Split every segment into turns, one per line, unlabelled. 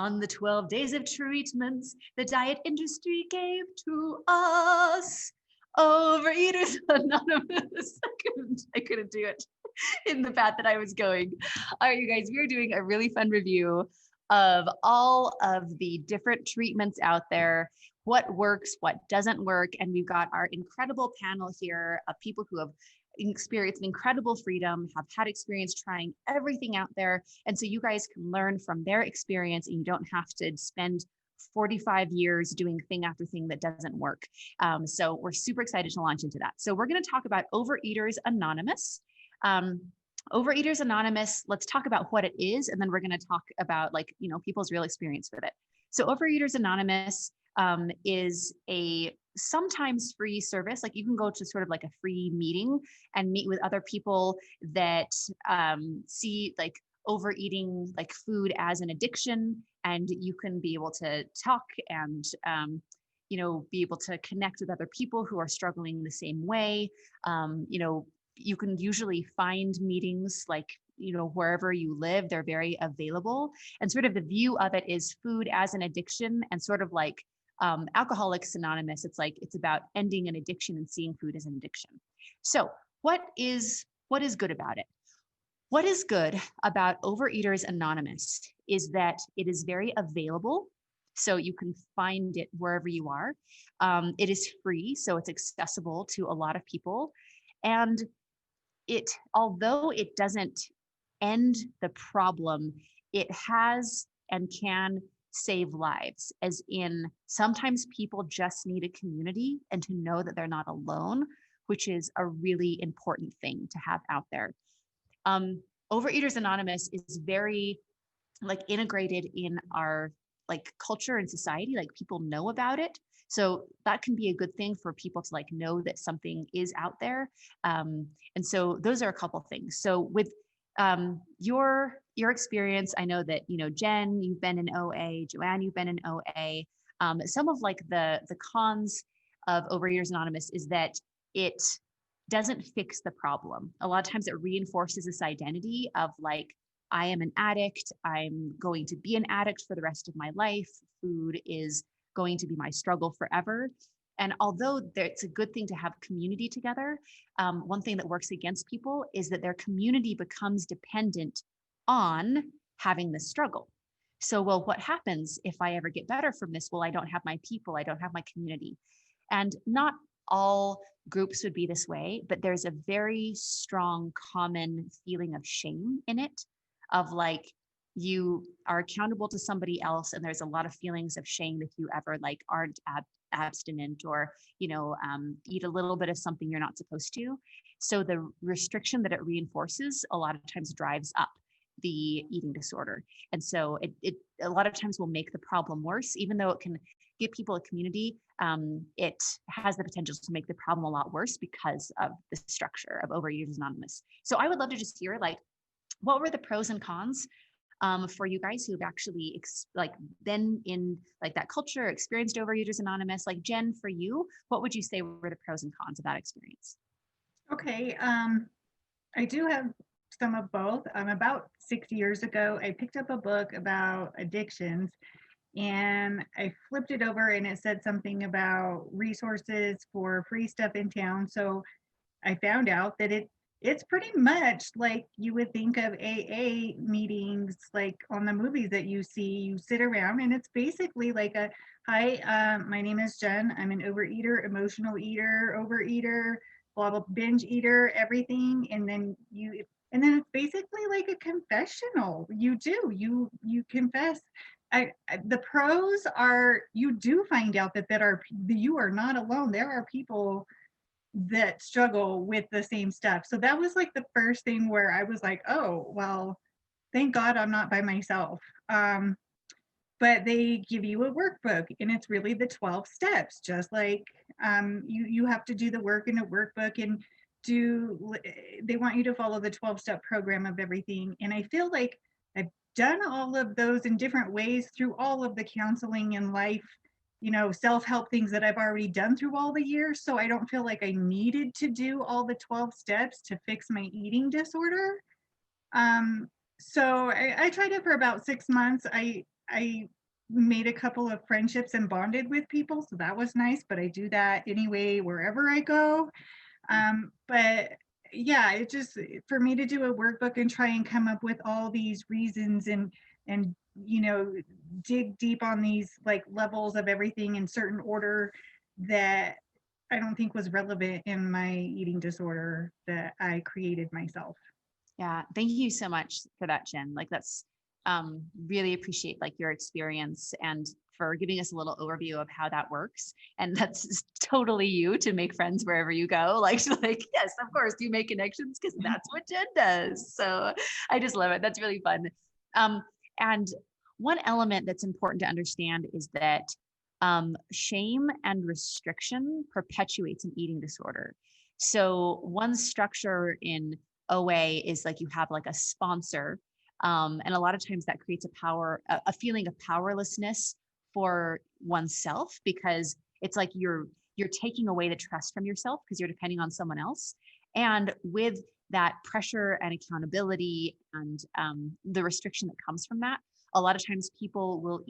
On the 12 days of treatments the diet industry gave to us. Overeaters Anonymous. I couldn't do it in the path that I was going. All right, you guys, we are doing a really fun review of all of the different treatments out there, what works, what doesn't work. And we've got our incredible panel here of people who have experienced incredible freedom, have had experience trying everything out there. And so you guys can learn from their experience and you don't have to spend 45 years doing thing after thing that doesn't work. So we're super excited to launch into that. So we're going to talk about Overeaters Anonymous. Overeaters Anonymous, let's talk about what it is, and then we're going to talk about people's real experience with it. So Overeaters Anonymous is a sometimes free service. Like you can go to sort of like a free meeting and meet with other people that see like overeating, like food as an addiction, and you can be able to talk and be able to connect with other people who are struggling the same way. You can usually find meetings like wherever you live, they're very available. And sort of the view of it is food as an addiction, and sort of like Alcoholics Anonymous. It's about ending an addiction and seeing food as an addiction. So what is good about it? What is good about Overeaters Anonymous is that it is very available. So you can find it wherever you are. It is free, so it's accessible to a lot of people. And although it doesn't end the problem, it has and can save lives, as in sometimes people just need a community and to know that they're not alone, which is a really important thing to have out there. Overeaters Anonymous is very integrated in our culture and society. Like people know about it. So that can be a good thing for people to know that something is out there. And so those are a couple things. So with your experience, I know that, Jen, you've been in OA, Joanne, you've been in OA. Some of the cons of Overeaters Anonymous is that it doesn't fix the problem. A lot of times it reinforces this identity of I am an addict. I'm going to be an addict for the rest of my life. Food is going to be my struggle forever. And although it's a good thing to have community together, one thing that works against people is that their community becomes dependent on having this struggle. So, well, what happens if I ever get better from this? Well, I don't have my people, I don't have my community. And not all groups would be this way, but there's a very strong common feeling of shame in it, of you are accountable to somebody else, and there's a lot of feelings of shame if you ever aren't abstinent or eat a little bit of something you're not supposed to. So the restriction that it reinforces a lot of times drives up the eating disorder, and so it a lot of times will make the problem worse. Even though it can give people a community, it has the potential to make the problem a lot worse because of the structure of Overeaters Anonymous. So I would love to just hear what were the pros and cons for you guys who've actually been in that culture, experienced Overeaters Anonymous. Jen, for you, what would you say were the pros and cons of that experience?
Okay, I do have some of both. About 6 years ago, I picked up a book about addictions, and I flipped it over and it said something about resources for free stuff in town. So I found out that it's pretty much like you would think of AA meetings, like on the movies that you see. You sit around and it's basically hi, my name is Jen. I'm an overeater, emotional eater, overeater, blah, blah, binge eater, everything. And then it's basically like a confessional. You confess. The pros are you do find out that you are not alone. There are people that struggle with the same stuff. So that was the first thing where I was like, oh, well, thank God I'm not by myself. But they give you a workbook, and it's really the 12 steps, just like you have to do the work in a workbook, and they want you to follow the 12-step program of everything. And I feel like I've done all of those in different ways through all of the counseling and life, self-help things that I've already done through all the years. So I don't feel like I needed to do all the 12 steps to fix my eating disorder. So I tried it for about 6 months. I I made a couple of friendships and bonded with people, so that was nice, but I do that anyway wherever I go. But yeah, it just, for me to do a workbook and try and come up with all these reasons and dig deep on these like levels of everything in certain order, that I don't think was relevant in my eating disorder that I created myself.
Yeah, thank you so much for that, Jen. Like that's really appreciate like your experience and for giving us a little overview of how that works. And that's totally you to make friends wherever you go. Like yes, of course, you make connections because that's what Jen does. So I just love it. That's really fun. And one element that's important to understand is that shame and restriction perpetuates an eating disorder. So one structure in OA is like you have like a sponsor. And a lot of times that creates a feeling of powerlessness for oneself, because it's like you're taking away the trust from yourself because you're depending on someone else. And with that pressure and accountability and the restriction that comes from that, a lot of times people will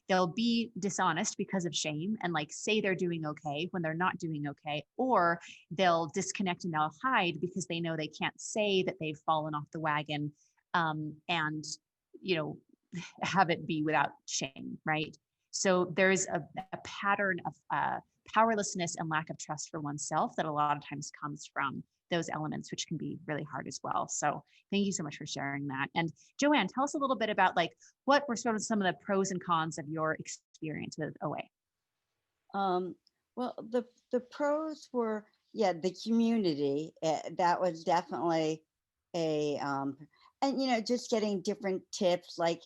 they'll be dishonest because of shame and like say they're doing okay when they're not doing okay, or they'll disconnect and they'll hide because they know they can't say that they've fallen off the wagon, and have it be without shame, right? So there's a pattern of powerlessness and lack of trust for oneself that a lot of times comes from those elements, which can be really hard as well. So thank you so much for sharing that. And Joanne, tell us a little bit about like what were sort of some of the pros and cons of your experience with OA.
Well, the pros were, yeah, the community. That was definitely and just getting different tips, like,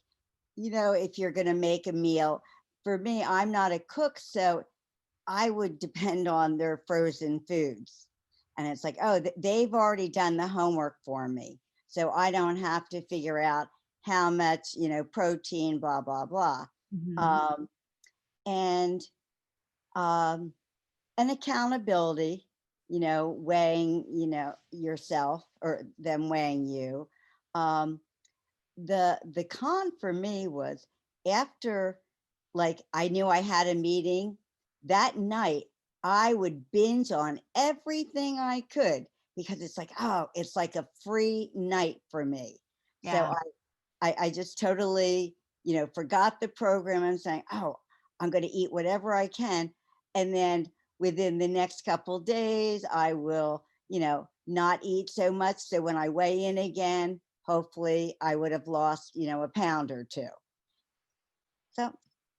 if you're going to make a meal. For me, I'm not a cook, so I would depend on their frozen foods. And it's like, oh, they've already done the homework for me. So I don't have to figure out how much, protein, blah, blah, blah.
Mm-hmm.
And an accountability, weighing, yourself or them weighing you. The con for me was after, like, I knew I had a meeting that night, I would binge on everything I could because it's like, oh, it's like a free night for me. So
Yeah.
I just totally, forgot the program and saying, oh, I'm going to eat whatever I can. And then within the next couple days, I will, not eat so much. So when I weigh in again, hopefully I would have lost, a pound or two. So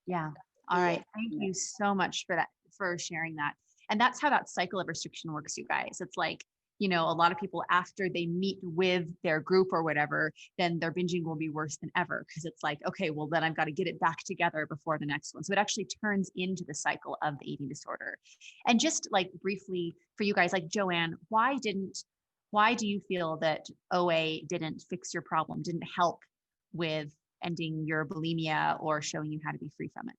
Yeah. All
yeah.
right. Thank you so much for that, for sharing that. And that's how that cycle of restriction works, you guys. It's like, a lot of people after they meet with their group or whatever, then their binging will be worse than ever because it's like, okay, well, then I've got to get it back together before the next one. So it actually turns into the cycle of the eating disorder. And just like briefly for you guys, like Joanne, why do you feel that OA didn't fix your problem, didn't help with ending your bulimia or showing you how to be free from it?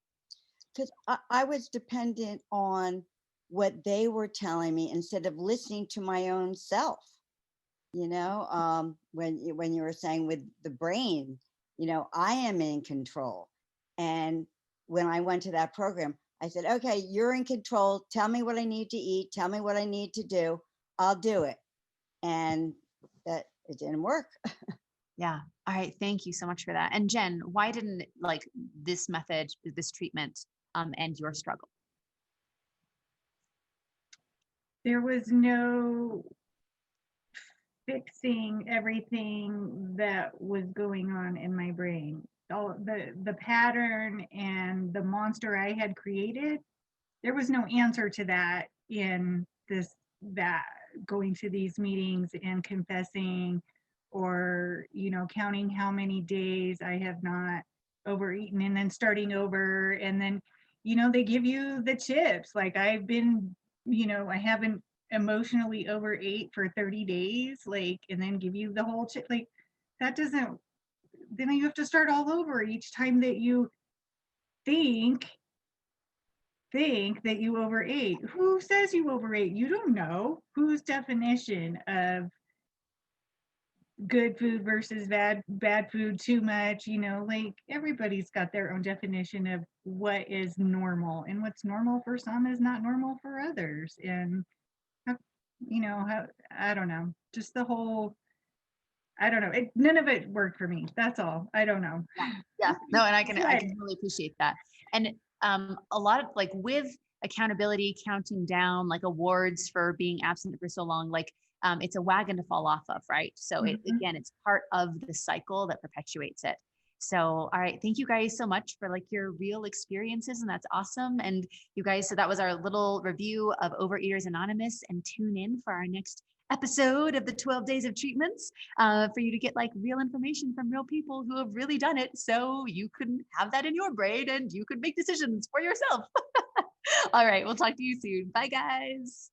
Because I was dependent on what they were telling me instead of listening to my own self. When you were saying with the brain, I am in control. And when I went to that program, I said, okay, you're in control. Tell me what I need to eat. Tell me what I need to do. I'll do it. And that it didn't work.
Yeah. All right. Thank you so much for that. And Jen, why didn't like this method, this treatment, end your struggle?
There was no fixing everything that was going on in my brain. All the pattern and the monster I had created, there was no answer to that in that going to these meetings and confessing, or counting how many days I have not overeaten and then starting over. And then they give you the chips, like I've been, I haven't emotionally overate for 30 days, like, and then give you the whole chip, like that doesn't, then you have to start all over each time that you think that you overate. Who says you overate? You don't know. Whose definition of good food versus bad food, too much, like everybody's got their own definition of what is normal, and what's normal for some is not normal for others. And how, how, I don't know, just the whole, I don't know, none of it worked for me. That's all. I don't know.
Yeah, no, and I can
Good.
really appreciate that. And a lot of like with accountability, counting down, like awards for being absent for so long, like it's a wagon to fall off of, right? So again, it's part of the cycle that perpetuates it. So, all right, thank you guys so much for like your real experiences, and that's awesome. And you guys, so that was our little review of Overeaters Anonymous, and tune in for our next episode of the 12 Days of Treatments for you to get like real information from real people who have really done it, so you can have that in your brain and you could make decisions for yourself. All right, we'll talk to you soon. Bye, guys.